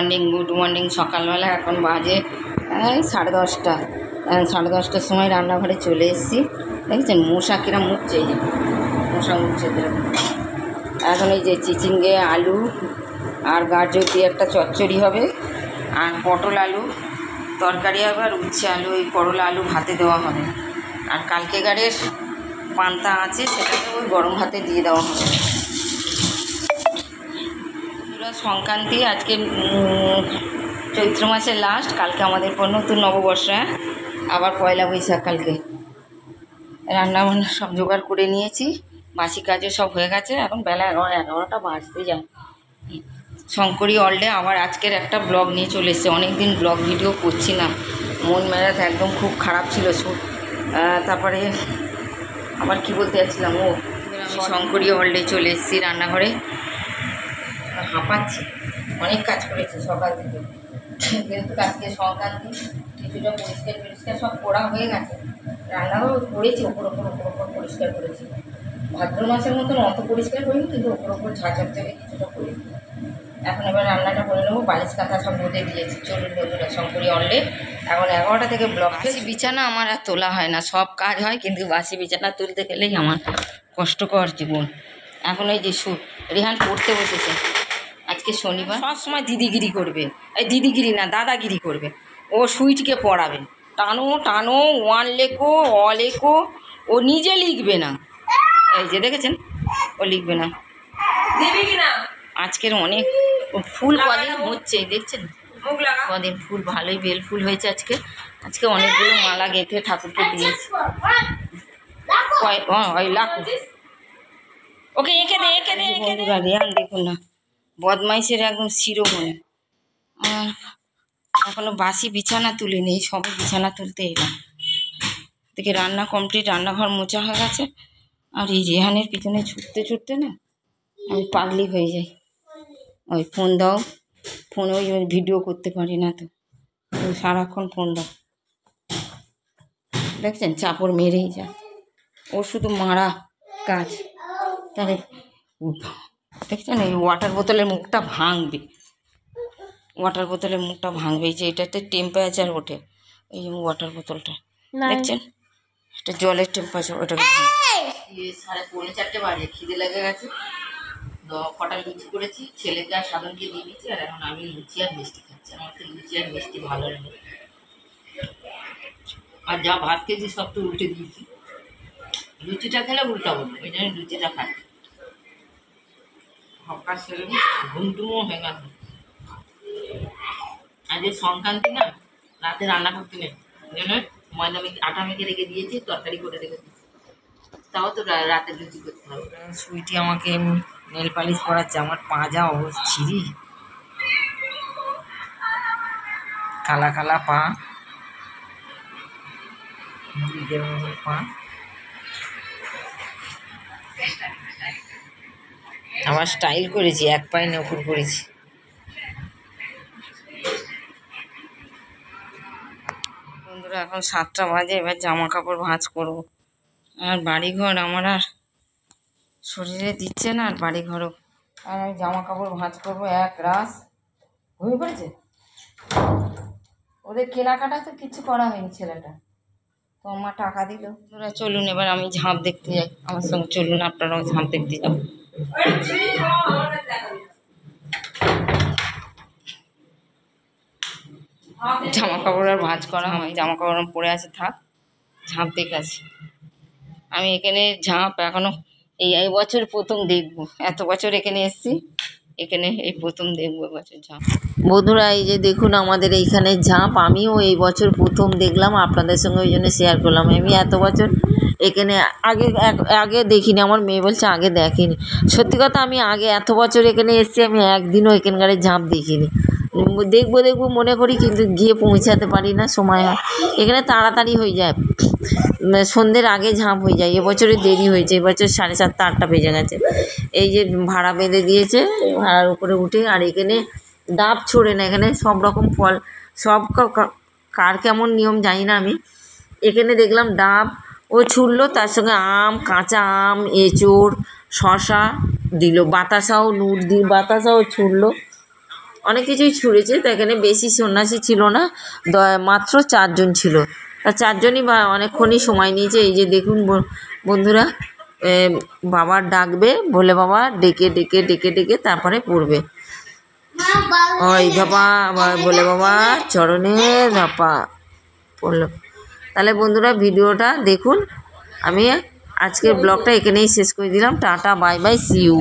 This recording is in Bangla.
Morning, good morning. সকালবেলা এখন বাজে 10:30। 10:30টার সময় রান্নাঘরে চলে এসেছি। দেখেছেন মশা কিরম মুখছে, এই যে মশা মুখছে। এখন এই যে চিচিঙ্গে আলু আর গাজর দিয়ে একটা চচ্চড়ি হবে, আর পটল আলু তরকারি হবে, আর উচ্ছে আলু ওই করলা আলু ভাতে দেওয়া হবে। আর কালকেগারের পান্তা আছে, সেটাকে ওই গরম ভাতে দিয়ে দেওয়া হবে। সংক্রান্তি আজকে চৈত্র মাসের লাস্ট, কালকে আমাদের নতুন নববর্ষ। আবার পয়লা বৈশাখ কালকে। রান্না বান্না সব জোগাড় করে নিয়েছি, বাসি কাজও সব হয়ে গেছে। এখন বেলা 11টা বাজতে যায়। শঙ্করী অলডে আবার আজকের একটা ব্লগ নিয়ে চলে এসেছে। অনেক দিন ব্লগ ভিডিও করছি না, মন মেজাজ একদম খুব খারাপ ছিল। তারপরে আবার কি বলতে যাচ্ছিলাম, শঙ্করী অলডে চলে এসেছি রান্নাঘরে। হাঁপাচ্ছি, অনেক কাজ করেছি সকাল থেকে, কিন্তু আজকে সংক্রান্তি কিছুটা পরিষ্কার সব করা হয়ে গেছে। রান্নাঘর করেছি, ওপর পরিষ্কার করেছি। ভাদ্র মাসের মতন অত পরিষ্কার করিনি, কিন্তু ওপর ঝাঁচকচাকে কিছুটা করেছি। এখন এবার রান্নাটা করে নেবো। বালিশ কাঁথা সব রোদে দিয়েছি। চলুন বন্ধুরা, শঙ্করী অলডে এখন 11টা থেকে ব্লগ। বাসি বিছানা আমার আর তোলা হয় না, সব কাজ হয়, কিন্তু বাসি বিছানা তুলতে গেলেই আমার কষ্টকর জীবন। এখন এই যে রিহান পড়তে বসেছে। আজকে শনিবার। সব সময় দিদিগিরি করবে, এই দিদিগিরি না দাদাগিরি করবে। ও সুইটকে পড়াবে, টানো টানো, ওয়ান লেখো, অ লেখো। ও নিজে লিখবে না, এই যে দেখেছেন, ও লিখবে না। আজকের অনেক ফুল কদিন হচ্ছে, দেখছেন কদিন ফুল ভালোই বেল ফুল হয়েছে। আজকে অনেকগুলো মালা গেঁথে ঠাকুরকে দিয়েছি। লাখো ওকে এঁকে দে। রেহান দেখুন না, বদমাইশের একদম শিরোমণি। আর এখনো বাসি বিছানা তুলে নেই, সবাই বিছানা তুলতে এলাম। দেখে রান্না কমপ্লিট, রান্নাঘর মোছা হয়ে গেছে। আর এই রেহানের পিছনে ছুটতে না আমি পাগলি হয়ে যাই। ওই ফোন দাও, ফোন ওই ভিডিও করতে পারি না তো, সারাক্ষণ ফোন দাও। দেখছেন চাপড় মেরেই যায়, ওর শুধু মারা কাজ। তাহলে দেখছেন এই ওয়াটার বোতলের মুখটা ভাঙবে, এই যে এটাতে টেম্পারেচার ওঠে। এই যে ওয়াটার বোতলটা দেখছেন, এটা জলের টেম্পারেচার, ওটাকে 3:45 বাজে। খিদে লেগে গেছে, কটা লুচি করেছি, ছেলেকে আর সাধনকে দিয়ে দিচ্ছি। আর এখন আমি লুচি আর মিষ্টি খাচ্ছি। আমার তো লুচি আর মিষ্টি ভালো লাগে, আর যা ভাত খেয়েছি সব তো উল্টে দিয়েছি। লুচিটা খেলে উল্টাবো, ওই জন্য লুচিটা খাচ্ছি। হকার সেরে ঘুমটুমও হয়ে গেল। আজ সংক্রান্তি না, রাতে রান্না করতে নেই, ওই জন্য ময়দা আটা মেখে রেখে দিয়েছি, তরকারি করে রেখেছি। তাও তো রাতে লুচি করতে হবে। সুইটি আমাকে নেল পালিশ পরাচ্ছে, আমার পা যা অবস্থা, ছিঁড়ি কালা কালা পা, মুড়িদের মতো পা। আবার স্টাইল করেছি, এক পায়ে নকুর করেছি। বন্ধুরা এখন 7টা বাজে, এবার জামা কাপড় ভাঁজ করবো। আর বাড়িঘর আমার আর শরীরে দিচ্ছে না, আর বাড়িঘরও। আর আমি জামা কাপড় ভাঁজ করবো এক রাস। ঘুমিয়ে পড়েছে, ওদের কেনাকাটা তো কিছু করা হয়নি ছেলেটা, তো আমার টাকা দিল। তোরা চলুন এবার আমি ঝাঁপ দেখতে যাই, আমার সঙ্গে চলুন, আপনারাও ঝাঁপ দেখতে যাও। জামা কাপড় আর ভাঁজ করা, আমি জামা কাপড় পরে আছে, থাক, ঝাঁপ দেখে আসি। আমি এখানে ঝাঁপ এখনো এই বছর প্রথম দেখবো। এত বছর এখানে এসেছি, এখানে এই প্রথম দেখবো এবছর ঝাঁপ। বন্ধুরা এই যে দেখুন আমাদের এইখানে ঝাঁপ, আমিও এই বছর প্রথম দেখলাম, আপনাদের সঙ্গে ওই জন্য শেয়ার করলাম। আমি এত বছর এখানে আগে দেখিনি, আমার মেয়ে বলছে আগে দেখিনি। সত্যি কথা, আমি আগে এত বছর এখানে এসেছি, আমি একদিনও এখানকার ঝাঁপ দেখিনি। দেখবো মনে করি, কিন্তু গিয়ে পৌঁছাতে পারি না, সময় হয়। এখানে তাড়াতাড়ি হয়ে যায়, সন্ধ্যের আগে ঝাঁপ হয়ে যায়। এবছরে দেরি হয়েছে, এবছর 7:30 8টা বেজে গেছে। এই যে ভাড়া বেঁধে দিয়েছে, ভাড়ার উপরে উঠে। আর এখানে ডাব ছোড়ে না, এখানে সব রকম ফল, সব কার কেমন নিয়ম জানি না আমি। এখানে দেখলাম ডাব ও ছুড়লো, তার সঙ্গে আম, কাঁচা আম, এঁচোড়, শশা দিল, বাতাসাও বাতাসাও ছুড়লো। অনেক কিছুই ছুঁড়েছে। তো এখানে বেশি সন্ন্যাসী ছিল না, মাত্র 4 জন ছিল। তা 4 জনই বা অনেকক্ষণই সময় নিয়েছে। এই যে দেখুন বন্ধুরা, বাবার ডাকবে, ভোলে বাবা ডেকে ডেকে ডেকে ডেকে তারপরে পড়বে। ওই বাবা আবার ভোলে বাবা চরণে ধাপা পড়লো। তাহলে বন্ধুরা ভিডিওটা দেখুন। আমি আজকের ব্লগটা এখানেই শেষ করে দিলাম। Tata, bye bye, see you.